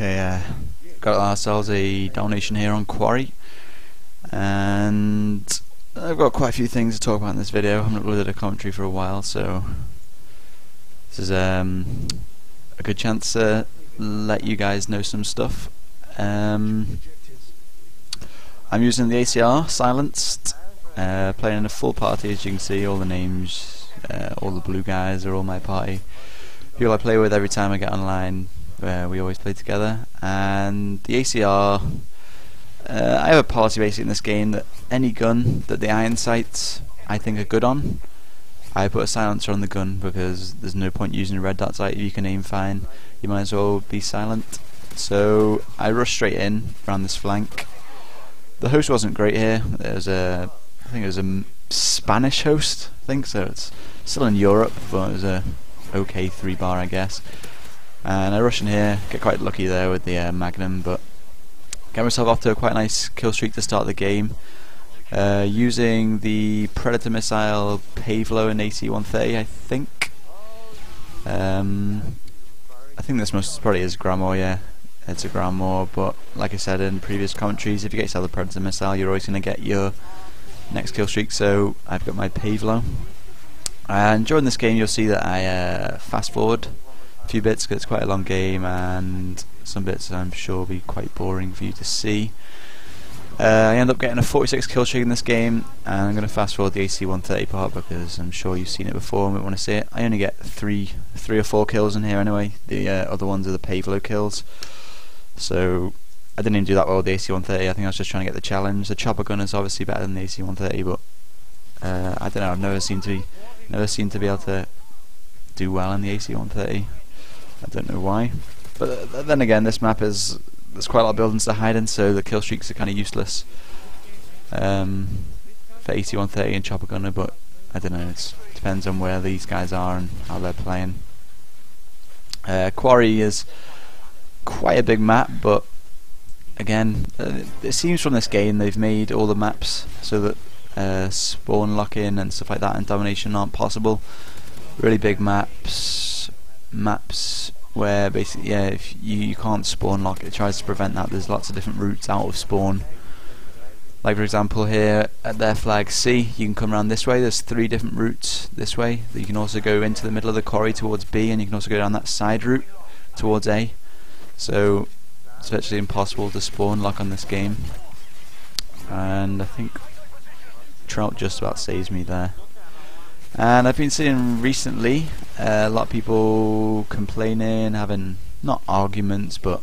Okay, got ourselves a Domination here on Quarry, and I've got quite a few things to talk about in this video. I haven't uploaded a commentary for a while, so this is a good chance to let you guys know some stuff. I'm using the ACR silenced, playing in a full party. As you can see, all the names, all the blue guys are all my party. People I play with every time I get online. We always play together, and the ACR, I have a policy basically in this game that any gun that the iron sights I think are good on, I put a silencer on the gun, because there's no point using a red dot sight if you can aim fine. You might as well be silent. So I rushed straight in around this flank. The host wasn't great here. I think it was a Spanish host, I think, so it's still in Europe, but it was a okay 3-bar, I guess. And I rush in here, get quite lucky there with the Magnum, but get myself off to a quite nice kill streak to start the game, using the Predator missile Pavlo and AC-130, I think. I think this most probably is Grammar, yeah, it's a Grammar, but like I said in previous commentaries, if you get yourself the Predator missile, you're always going to get your next kill streak, so I've got my Pavlo. And during this game you'll see that I fast forward a few bits, because it's quite a long game, and some bits I'm sure will be quite boring for you to see. I end up getting a 46 kill streak in this game, and I'm going to fast forward the AC-130 part because I'm sure you've seen it before and want to see it. I only get three or four kills in here anyway. The other ones are the Pavlo kills, so I didn't even do that well with the AC-130. I think I was just trying to get the challenge. The chopper gun is obviously better than the AC-130, but I don't know. I've never seemed to be able to do well in the AC-130. I don't know why, but then again, this map there's quite a lot of buildings to hide in, so the kill streaks are kind of useless for AC-130 and chopper gunner. But I don't know, it depends on where these guys are and how they're playing. Quarry is quite a big map, but again, it seems from this game they've made all the maps so that spawn lock-in and stuff like that in Domination aren't possible. Really big maps where basically, yeah, if you can't spawn lock, it tries to prevent that. There's lots of different routes out of spawn. Like for example here at their flag C, you can come around this way. There's 3 different routes this way. You can also go into the middle of the quarry towards B, and you can also go down that side route towards A. So it's virtually impossible to spawn lock on this game, and I think Trout just about saves me there. And I've been seeing recently a lot of people complaining, having not arguments, but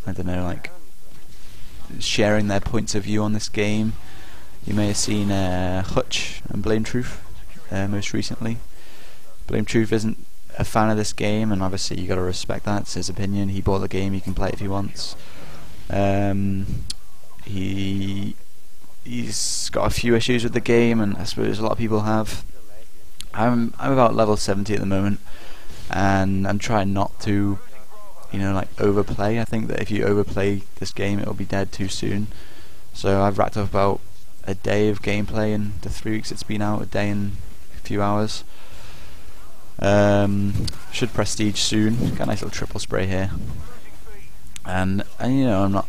I don't know, like sharing their points of view on this game. You may have seen Hutch and Blame Truth most recently. Blame Truth isn't a fan of this game, and obviously you got to respect that. It's his opinion. He bought the game. He can play it if he wants. He's got a few issues with the game, and I suppose a lot of people have. I'm about level 70 at the moment, and I'm trying not to, like overplay. I think that if you overplay this game, it'll be dead too soon. So I've racked up about a day of gameplay in the 3 weeks it's been out, a day and a few hours. Should prestige soon. Got a nice little triple spray here, and I'm not.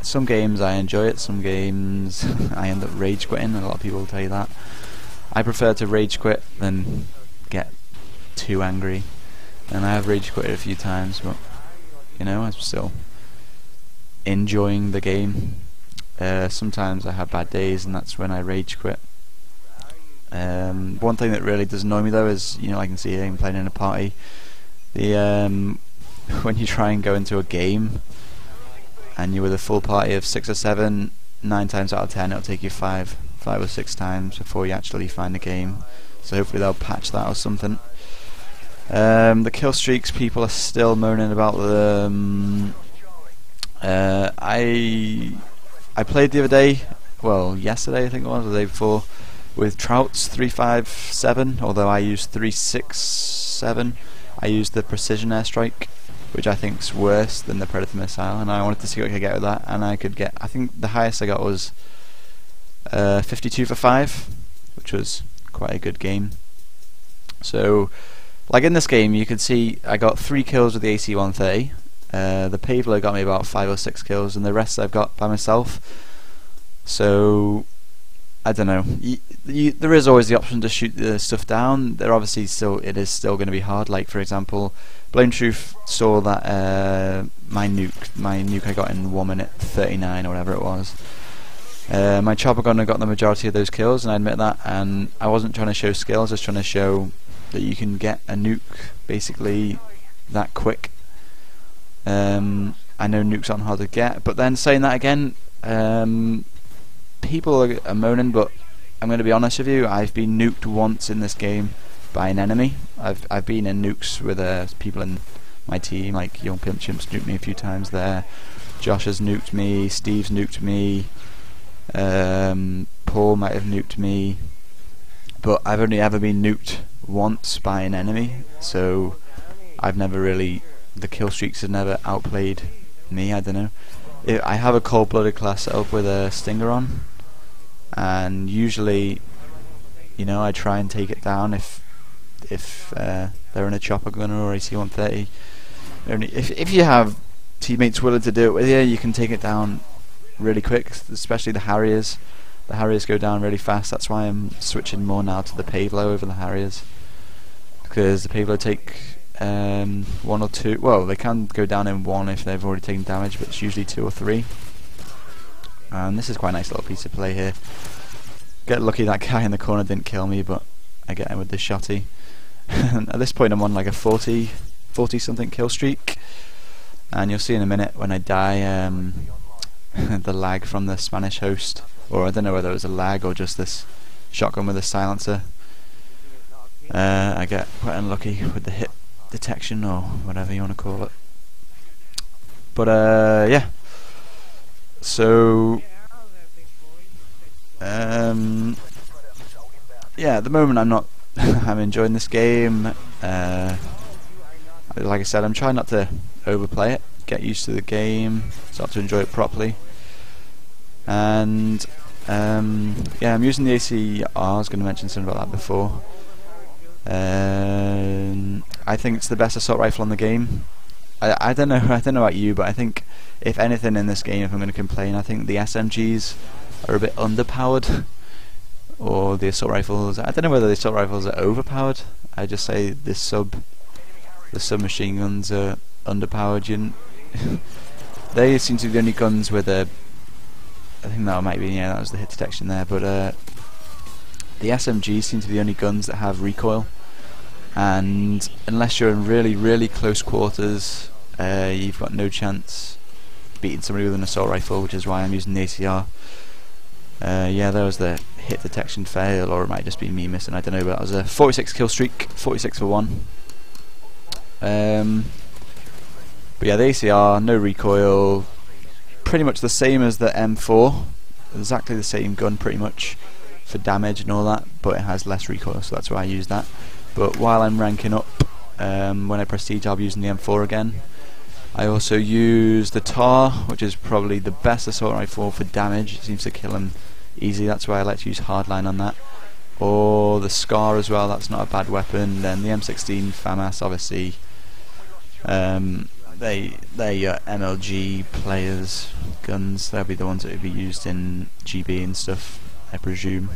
Some games I enjoy it. Some games I end up rage quitting. A lot of people will tell you that. I prefer to rage quit than get too angry, and I have rage quitted a few times, but I'm still enjoying the game. Sometimes I have bad days, and that's when I rage quit. One thing that really does annoy me though is, I can see him playing in a party. When you try and go into a game and you're with a full party of 6 or 7, 9 times out of 10 it'll take you 5 or 6 times before you actually find the game. So hopefully they'll patch that or something. The kill streaks, people are still moaning about them. I played the other day, well yesterday I think it was, or the day before, with Trout's 357, although I used 367. I used the precision airstrike, which I think's worse than the Predator missile, and I wanted to see what I could get with that, and I think the highest I got was 52 for 5, which was quite a good game. So like in this game you can see I got 3 kills with the AC-130, The Pavlo got me about 5 or 6 kills, and the rest I've got by myself. So I don't know. There is always the option to shoot the stuff down. There obviously it is still going to be hard. Like for example, Blame Truth saw that my nuke I got in 1 minute 39 or whatever it was. My chopper gunner got the majority of those kills, and I admit that. And I wasn't trying to show skill. I was just trying to show that you can get a nuke basically that quick. I know nukes aren't hard to get, but then saying that again, people are moaning, but I'm going to be honest with you. I've been nuked once in this game by an enemy. I've been in nukes with people in my team, like Young Pimp Chimp's nuked me a few times there. Josh has nuked me. Steve's nuked me. Paul might have nuked me, but I've only ever been nuked once by an enemy. So I've never really. The kill streaks have never outplayed me. I don't know. I have a cold-blooded class set up with a stinger on, and usually, you know, I try and take it down if they're in a chopper gunner or AC-130. If you have teammates willing to do it with you, you can take it down really quick. Especially the Harriers. The Harriers go down really fast. That's why I'm switching more now to the Pavlo over the Harriers, because the Pavlo take 1 or 2. Well, they can go down in 1 if they've already taken damage, but it's usually 2 or 3. And this is quite a nice little piece of play here. Get lucky that guy in the corner didn't kill me, but I get him with this shotty. And at this point I'm on like a 40 something kill streak, and you'll see in a minute when I die the lag from the Spanish host, or I don't know whether it was a lag or just this shotgun with a silencer. I get quite unlucky with the hit detection or whatever you want to call it. But yeah, so yeah, at the moment I'm not I'm enjoying this game. Like I said, I'm trying not to overplay it, get used to the game, start to enjoy it properly. And yeah, I'm using the ACR. I was going to mention something about that before. I think it's the best assault rifle on the game. I don't know about you, but I think if anything in this game, if I'm going to complain, I think the SMGs are a bit underpowered, or the assault rifles. I don't know whether the assault rifles are overpowered. I just say the submachine guns are underpowered. They seem to be the only guns with a. I think that might be, yeah, that was the hit detection there, but the SMGs seem to be the only guns that have recoil, and unless you're in really close quarters, you've got no chance beating somebody with an assault rifle, which is why I'm using the ACR. Yeah, there was the hit detection fail, or it might just be me missing, I don't know, but that was a 46 kill streak, 46 for 1. But yeah, the ACR, no recoil, pretty much the same as the M4, exactly the same gun pretty much for damage and all that, but it has less recoil, so that's why I use that. But while I'm ranking up, when I prestige, I'll be using the M4 again. I also use the TAR, which is probably the best assault rifle for damage. It seems to kill him easy, that's why I like to use hardline on that. Or the SCAR as well, that's not a bad weapon. Then the M16 FAMAS, obviously. They're your MLG players' guns. They'll be the ones that will be used in GB and stuff, I presume.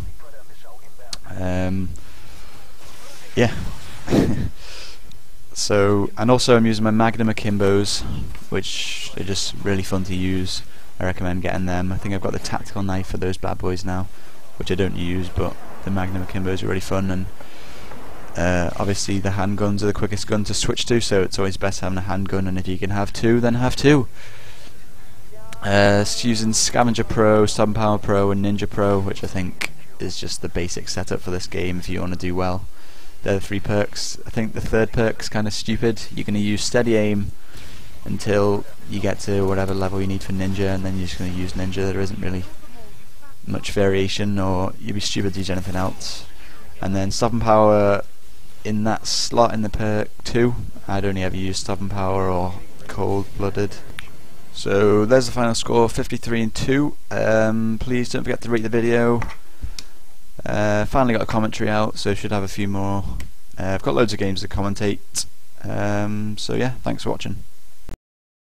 Yeah. So, and also I'm using my Magnum Akimbos, which are just really fun to use. I recommend getting them. I think I've got the tactical knife for those bad boys now, which I don't use, but the Magnum Akimbos are really fun. And obviously the handguns are the quickest gun to switch to, so it's always best having a handgun, and if you can have 2, then have 2. Using Scavenger Pro, Stun Power Pro and Ninja Pro, which I think is just the basic setup for this game if you want to do well. They're the 3 perks. I think the 3rd perk's kind of stupid. You're going to use steady aim until you get to whatever level you need for Ninja, and then you're just going to use Ninja. There isn't really much variation, or you'd be stupid to use anything else. And then Stop and Power in that slot in the perk 2. I'd only ever use Stop and Power or Cold Blooded. So there's the final score, 53 and 2. Please don't forget to rate the video. Finally got a commentary out, so should have a few more. I've got loads of games to commentate. So yeah, thanks for watching.